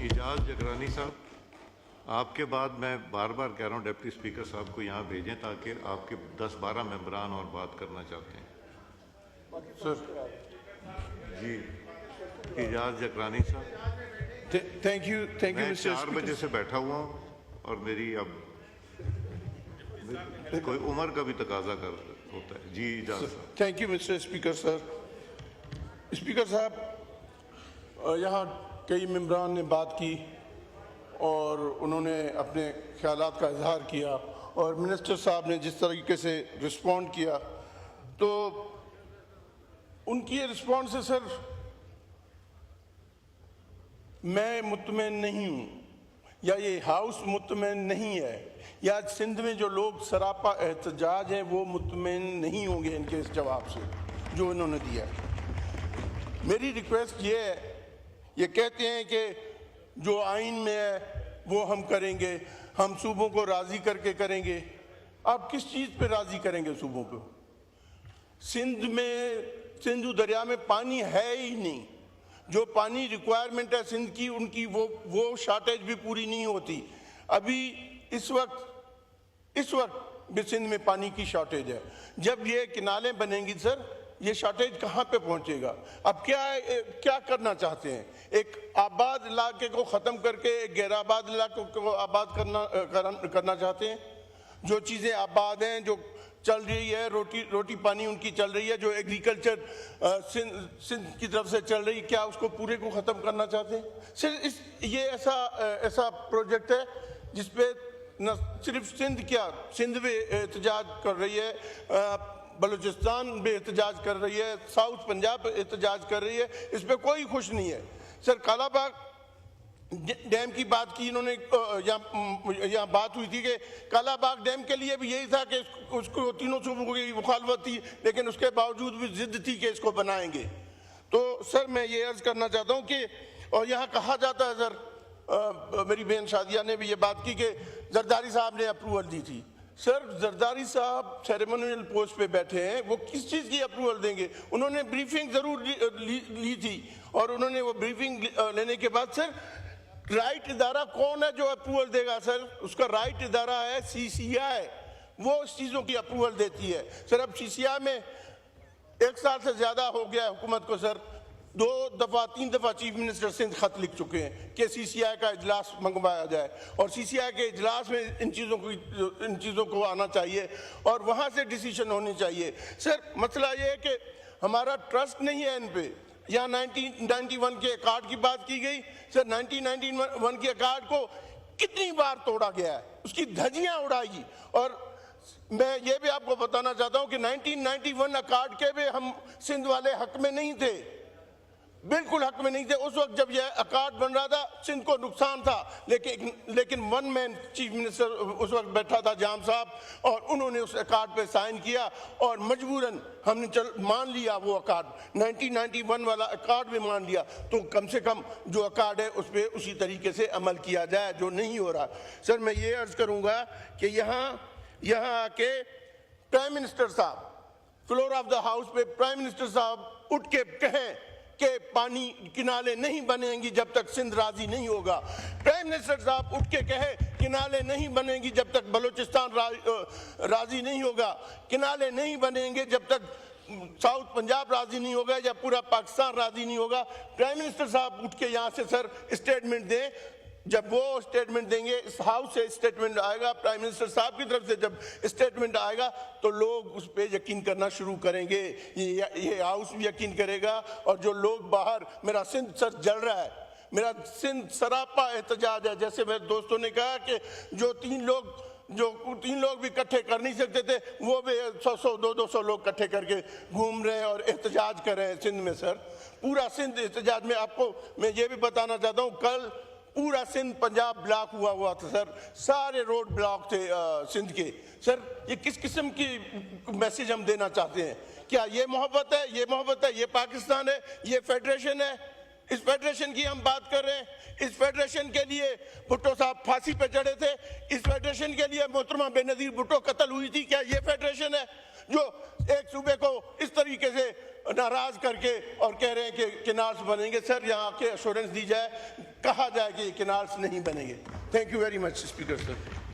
اعجاز جگرانی صاحب، آپ کے بعد میں بار بار کہہ رہا ہوں ڈپٹی اسپیکر صاحب کو یہاں بھیجیں تاکہ آپ کے 10-12 ممبران اور بات کرنا چاہتے ہیں. سر جی اعجاز جگرانی صاحب، تھینک یو میں 4 بجے سے بیٹھا ہوا ہوں اور میری اب کوئی عمر کا بھی تقاضا ہوتا ہے. جی اعجاز صاحب. Thank you Mister Speaker sir. Speaker صاحب، یہاں کئی ممبران نے بات کی اور انہوں نے اپنے خیالات کا اظہار کیا اور منسٹر صاحب نے جس طریقے سے رسپونڈ کیا تو ان کی رسپونس سے سر میں مطمئن نہیں ہوں، یا یہ ہاؤس مطمئن نہیں ہے، یا سندھ میں جو لوگ سراپا احتجاج ہیں وہ مطمئن نہیں ہوں گے ان کے اس جواب سے جو انہوں نے دیا. میری ریکویسٹ یہ ہے، یہ کہتے ہیں کہ جو آئین میں ہے وہ ہم کریں گے، ہم صوبوں کو راضی کر کے کریں گے. آپ کس چیز پہ راضی کریں گے صوبوں پہ؟ سندھ میں سندھ دریا میں پانی ہے ہی نہیں. جو پانی ریکوائرمنٹ ہے سندھ کی، ان کی وہ شارٹیج بھی پوری نہیں ہوتی. ابھی اس وقت بھی سندھ میں پانی کی شارٹیج ہے. جب یہ کنالیں بنیں گی سر، یہ شارٹیج کہاں پہ پہنچے گا؟ اب کیا کرنا چاہتے ہیں؟ ایک آباد علاقے کو ختم کر کے ایک غیر آباد علاقے کو آباد کرنا چاہتے ہیں. جو چیزیں آباد ہیں، جو چل رہی ہے، روٹی پانی ان کی چل رہی ہے، جو ایگریکلچر سندھ کی طرف سے چل رہی ہے، کیا اس کو پورے کو ختم کرنا چاہتے ہیں؟ صرف یہ ایسا پروجیکٹ ہے جس پہ نہ صرف سندھ بھی احتجاج کر رہی ہے، بلوچستان بھی احتجاج کر رہی ہے، ساؤتھ پنجاب احتجاج کر رہی ہے. اس پہ کوئی خوش نہیں ہے. سر کالا باغ ڈیم کی بات کی انہوں نے، یہاں بات ہوئی تھی کہ کالا باغ ڈیم کے لیے بھی یہی تھا کہ اس کو تینوں صوبوں کی مخالفت تھی، لیکن اس کے باوجود بھی ضد تھی کہ اس کو بنائیں گے. تو سر میں یہ عرض کرنا چاہتا ہوں کہ، اور یہاں کہا جاتا ہے سر، میری بہن شادیہ نے بھی یہ بات کی کہ زرداری صاحب نے اپروول دی تھی. سر زرداری صاحب سیریمونیل پوسٹ پہ بیٹھے ہیں، وہ کس چیز کی اپروول دیں گے؟ انہوں نے بریفنگ ضرور لی تھی، اور انہوں نے وہ بریفنگ لینے کے بعد سر رائٹ ادارہ کون ہے جو اپروول دے گا؟ سر اس کا رائٹ ادارہ ہے CCI، وہ اس چیزوں کی اپروول دیتی ہے. سر اب CCI میں 1 سال سے زیادہ ہو گیا ہے حکومت کو. سر 3 دفعہ چیف منسٹر سندھ خط لکھ چکے ہیں کہ CCI کا اجلاس منگوایا جائے، اور CCI کے اجلاس میں ان چیزوں کو آنا چاہیے اور وہاں سے ڈیسیشن ہونی چاہیے. سر مسئلہ یہ ہے کہ ہمارا ٹرسٹ نہیں ہے ان پہ. یہاں 1991 کے ایکارڈ کی بات کی گئی. سر 1991 کے ایکارڈ کو کتنی بار توڑا گیا ہے، اس کی دھجیاں اڑائی. اور میں یہ بھی آپ کو بتانا چاہتا ہوں کہ 1991 ایکارڈ کے بھی ہم سندھ والے حق میں نہیں تھے، بالکل حق میں نہیں تھے. اس وقت جب یہ ایکارڈ بن رہا تھا سندھ کو نقصان تھا، لیکن 1 مین چیف منسٹر اس وقت بیٹھا تھا جام صاحب، اور انہوں نے اس ایکارڈ پہ سائن کیا اور مجبوراً ہم نے مان لیا وہ ایکارڈ. 1991 والا ایکارڈ بھی مان لیا. تو کم سے کم جو ایکارڈ ہے اس پہ اسی طریقے سے عمل کیا جائے جو نہیں ہو رہا. سر میں یہ عرض کروں گا کہ یہاں آ کے پرائم منسٹر صاحب فلور آف دا ہاؤس پہ پرائم منسٹر صاحب اٹھ کے کہیں کہ پانی کنالے نہیں بنیں گی جب تک سندھ راضی نہیں ہوگا. پرائم منسٹر صاحب اٹھ کے کہے کنالے نہیں بنیں گی جب تک بلوچستان راضی نہیں ہوگا. کنالے نہیں بنیں گے جب تک ساؤتھ پنجاب راضی نہیں ہوگا یا پورا پاکستان راضی نہیں ہوگا. پرائم منسٹر صاحب اٹھ کے یہاں سے سر اسٹیٹمنٹ دیں. جب وہ اسٹیٹمنٹ دیں گے، اس ہاؤس سے اسٹیٹمنٹ آئے گا، پرائم منسٹر صاحب کی طرف سے جب اسٹیٹمنٹ آئے گا تو لوگ اس پہ یقین کرنا شروع کریں گے. یہ ہاؤس بھی یقین کرے گا، اور جو لوگ باہر، میرا سندھ سر جل رہا ہے، میرا سندھ سراپا احتجاج ہے. جیسے میرے دوستوں نے کہا کہ جو تین لوگ بھی اکٹھے کر نہیں سکتے تھے، وہ بھی 100 200 لوگ اکٹھے کر کے گھوم رہے ہیں اور احتجاج کر رہے ہیں سندھ میں. سر پورا سندھ احتجاج میں. آپ کو میں یہ بھی بتانا چاہتا ہوں، کل پورا سندھ پنجاب بلاک ہوا تھا. سر سارے روڈ بلاک تھے سندھ کے. سر یہ کس قسم کی میسیج ہم دینا چاہتے ہیں؟ کیا یہ محبت ہے؟ یہ پاکستان ہے؟ یہ فیڈریشن ہے؟ اس فیڈریشن کی ہم بات کر رہے ہیں. اس فیڈریشن کے لیے بھٹو صاحب پھانسی پہ چڑھے تھے. اس فیڈریشن کے لیے محترمہ بے نظیر بھٹو قتل ہوئی تھی. کیا یہ فیڈریشن ہے جو ایک صوبے کو اس طریقے سے ناراض کر کے اور کہہ رہے ہیں کہ کینالس بنیں گے. سر یہاں آ کے ایشورنس دی جائے, کہا جائے کہ یہ کینالس نہیں بنیں گے. Thank you very much speaker صاحب.